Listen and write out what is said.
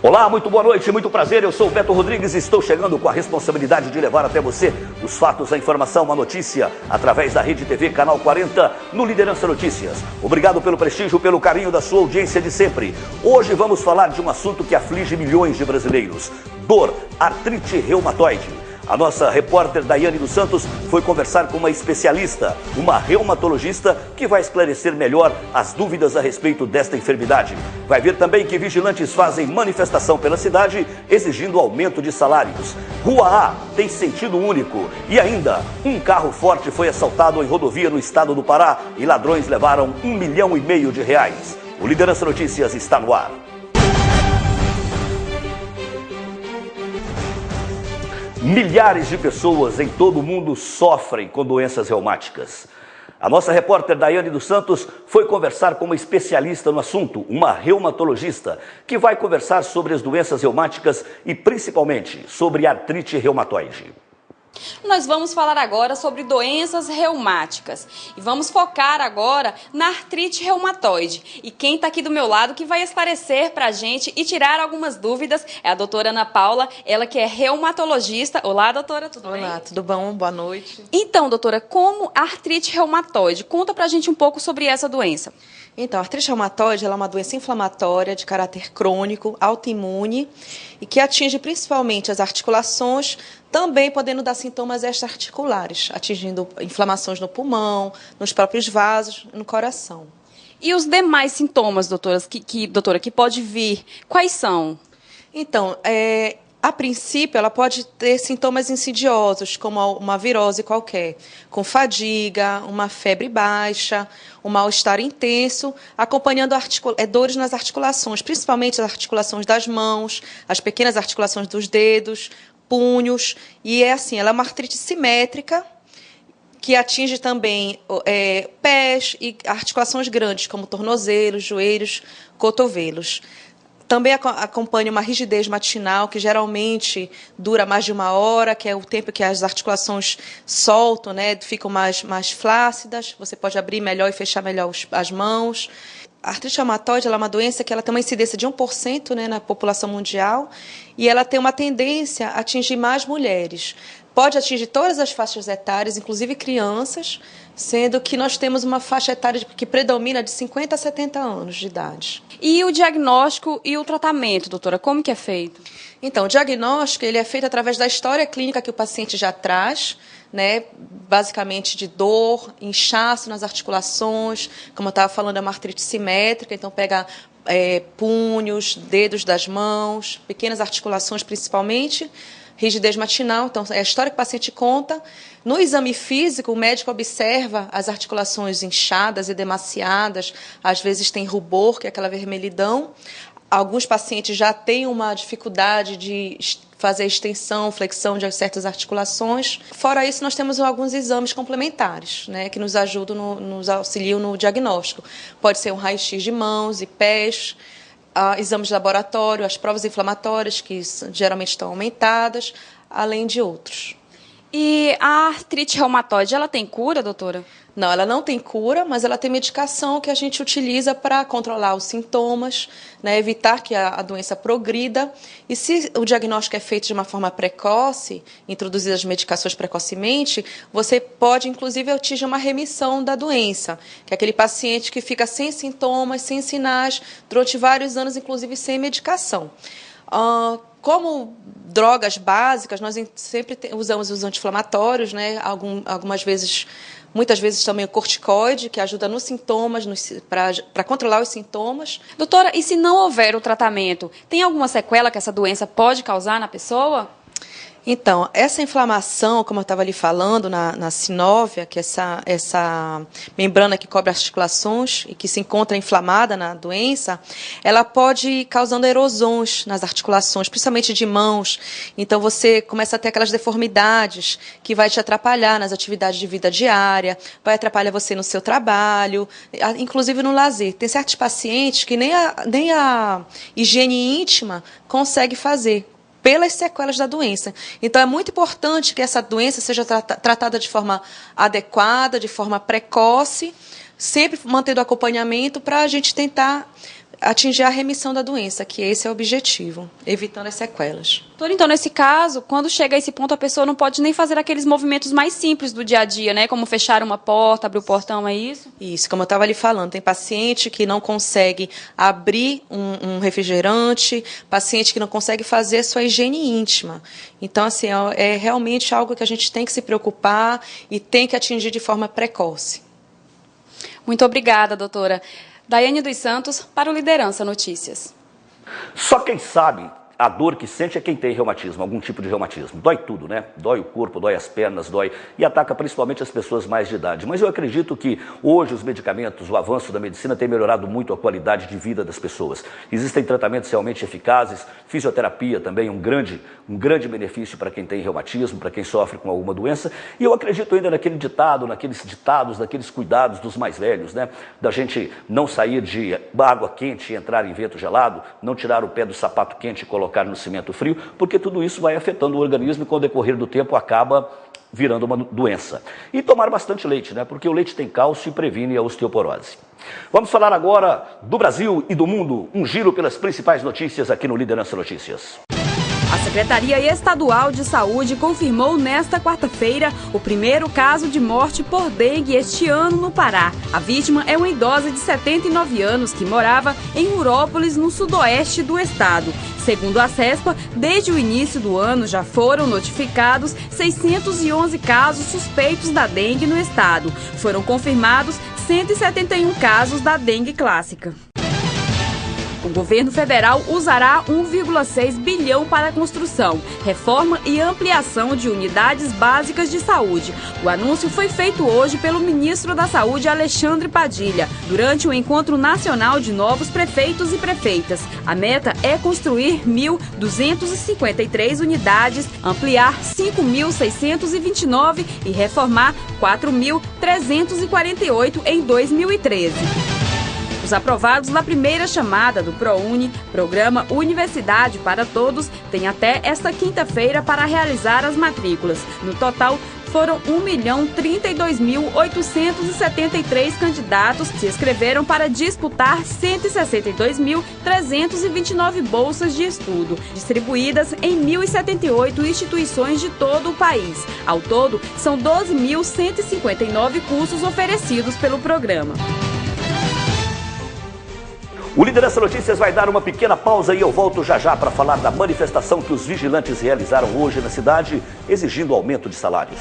Olá, muito boa noite, muito prazer, eu sou o Beto Rodrigues e estou chegando com a responsabilidade de levar até você os fatos, a informação, a notícia, através da Rede TV Canal 40, no Liderança Notícias. Obrigado pelo prestígio, pelo carinho da sua audiência de sempre. Hoje vamos falar de um assunto que aflige milhões de brasileiros: dor, artrite reumatoide. A nossa repórter Daiane dos Santos foi conversar com uma especialista, uma reumatologista, que vai esclarecer melhor as dúvidas a respeito desta enfermidade. Vai ver também que vigilantes fazem manifestação pela cidade exigindo aumento de salários. Rua A tem sentido único. E ainda, um carro forte foi assaltado em rodovia no estado do Pará e ladrões levaram R$1,5 milhão. O Liderança Notícias está no ar. Milhares de pessoas em todo o mundo sofrem com doenças reumáticas. A nossa repórter Daiane dos Santos foi conversar com uma especialista no assunto, uma reumatologista, que vai conversar sobre as doenças reumáticas e principalmente sobre artrite reumatoide. Nós vamos falar agora sobre doenças reumáticas e vamos focar agora na artrite reumatoide. E quem está aqui do meu lado que vai esclarecer para a gente e tirar algumas dúvidas é a doutora Ana Paula, ela que é reumatologista. Olá, doutora, tudo bem? Olá, tudo bom? Boa noite. Então, doutora, como a artrite reumatoide? Conta para a gente um pouco sobre essa doença. Então, a artrite reumatoide ela é uma doença inflamatória de caráter crônico, autoimune e que atinge principalmente as articulações, também podendo dar sintomas extra-articulares, atingindo inflamações no pulmão, nos próprios vasos, no coração. E os demais sintomas, doutora, que pode vir, quais são? Então, a princípio, ela pode ter sintomas insidiosos, como uma virose qualquer, com fadiga, uma febre baixa, um mal-estar intenso, acompanhando dores nas articulações, principalmente as articulações das mãos, as pequenas articulações dos dedos, punhos. E ela é uma artrite simétrica, que atinge também pés e articulações grandes, como tornozelos, joelhos, cotovelos. Também acompanha uma rigidez matinal, que geralmente dura mais de 1 hora, que é o tempo que as articulações soltam, né, ficam mais flácidas, você pode abrir melhor e fechar melhor as mãos. A artrite reumatoide ela é uma doença que ela tem uma incidência de 1%, né, na população mundial, e ela tem uma tendência a atingir mais mulheres. Pode atingir todas as faixas etárias, inclusive crianças, sendo que nós temos uma faixa etária que predomina de 50 a 70 anos de idade. E o diagnóstico e o tratamento, doutora, como que é feito? Então, o diagnóstico ele é feito através da história clínica que o paciente já traz, né, basicamente de dor, inchaço nas articulações, como eu estava falando, é uma artrite simétrica, então pega punhos, dedos das mãos, pequenas articulações principalmente, rigidez matinal, então é a história que o paciente conta. No exame físico, o médico observa as articulações inchadas, edemaciadas, às vezes tem rubor, que é aquela vermelhidão. Alguns pacientes já têm uma dificuldade de fazer extensão, flexão de certas articulações. Fora isso, nós temos alguns exames complementares, né, que nos ajudam, nos auxiliam no diagnóstico. Pode ser um raio-x de mãos e pés, exames de laboratório, as provas inflamatórias, que geralmente estão aumentadas, além de outros. E a artrite reumatoide, ela tem cura, doutora? Não, ela não tem cura, mas ela tem medicação que a gente utiliza para controlar os sintomas, né, evitar que a doença progrida. E se o diagnóstico é feito de uma forma precoce, introduzidas as medicações precocemente, você pode, inclusive, atingir uma remissão da doença, que é aquele paciente que fica sem sintomas, sem sinais, durante vários anos, inclusive sem medicação. Como drogas básicas, nós sempre usamos os anti-inflamatórios, né, muitas vezes também o corticoide, que ajuda nos sintomas, para controlar os sintomas. Doutora, e se não houver o tratamento, tem alguma sequela que essa doença pode causar na pessoa? Então, essa inflamação, como eu estava ali falando, na sinóvia, que é essa membrana que cobre as articulações e que se encontra inflamada na doença, ela pode ir causando erosões nas articulações, principalmente de mãos. Então, você começa a ter aquelas deformidades que vai te atrapalhar nas atividades de vida diária, vai atrapalhar você no seu trabalho, inclusive no lazer. Tem certos pacientes que nem a higiene íntima consegue fazer, pelas sequelas da doença. Então, é muito importante que essa doença seja tratada de forma adequada, de forma precoce, sempre mantendo acompanhamento para a gente tentar atingir a remissão da doença, que esse é o objetivo, evitando as sequelas. Doutora, então, nesse caso, quando chega a esse ponto, a pessoa não pode nem fazer aqueles movimentos mais simples do dia a dia, né? Como fechar uma porta, abrir o portão, é isso? Isso, como eu estava lhe falando, tem paciente que não consegue abrir um refrigerante, paciente que não consegue fazer sua higiene íntima. Então, assim, é realmente algo que a gente tem que se preocupar e tem que atingir de forma precoce. Muito obrigada, doutora. Daiane dos Santos, para o Liderança Notícias. Só quem sabe a dor que sente é quem tem reumatismo, algum tipo de reumatismo. Dói tudo, né? Dói o corpo, dói as pernas, dói e ataca principalmente as pessoas mais de idade. Mas eu acredito que hoje os medicamentos, o avanço da medicina tem melhorado muito a qualidade de vida das pessoas. Existem tratamentos realmente eficazes, fisioterapia também um grande benefício para quem tem reumatismo, para quem sofre com alguma doença. E eu acredito ainda naquele ditado, naqueles ditados, naqueles cuidados dos mais velhos, né? Da gente não sair de água quente e entrar em vento gelado, não tirar o pé do sapato quente e colocar no cimento frio, porque tudo isso vai afetando o organismo e com o decorrer do tempo acaba virando uma doença. E tomar bastante leite, né? Porque o leite tem cálcio e previne a osteoporose. Vamos falar agora do Brasil e do mundo. Um giro pelas principais notícias aqui no Liderança Notícias. A Secretaria Estadual de Saúde confirmou nesta quarta-feira o primeiro caso de morte por dengue este ano no Pará. A vítima é uma idosa de 79 anos que morava em Urópolis, no sudoeste do estado. Segundo a CESPA, desde o início do ano já foram notificados 611 casos suspeitos da dengue no estado. Foram confirmados 171 casos da dengue clássica. O governo federal usará 1,6 bilhão para a construção, reforma e ampliação de unidades básicas de saúde. O anúncio foi feito hoje pelo ministro da Saúde, Alexandre Padilha, durante o Encontro Nacional de Novos Prefeitos e Prefeitas. A meta é construir 1.253 unidades, ampliar 5.629 e reformar 4.348 em 2013. Os aprovados na primeira chamada do ProUni, Programa Universidade para Todos, têm até esta quinta-feira para realizar as matrículas. No total, foram 1.032.873 candidatos que se inscreveram para disputar 162.329 bolsas de estudo, distribuídas em 1.078 instituições de todo o país. Ao todo, são 12.159 cursos oferecidos pelo programa. O Liderança Notícias vai dar uma pequena pausa e eu volto já já para falar da manifestação que os vigilantes realizaram hoje na cidade, exigindo aumento de salários.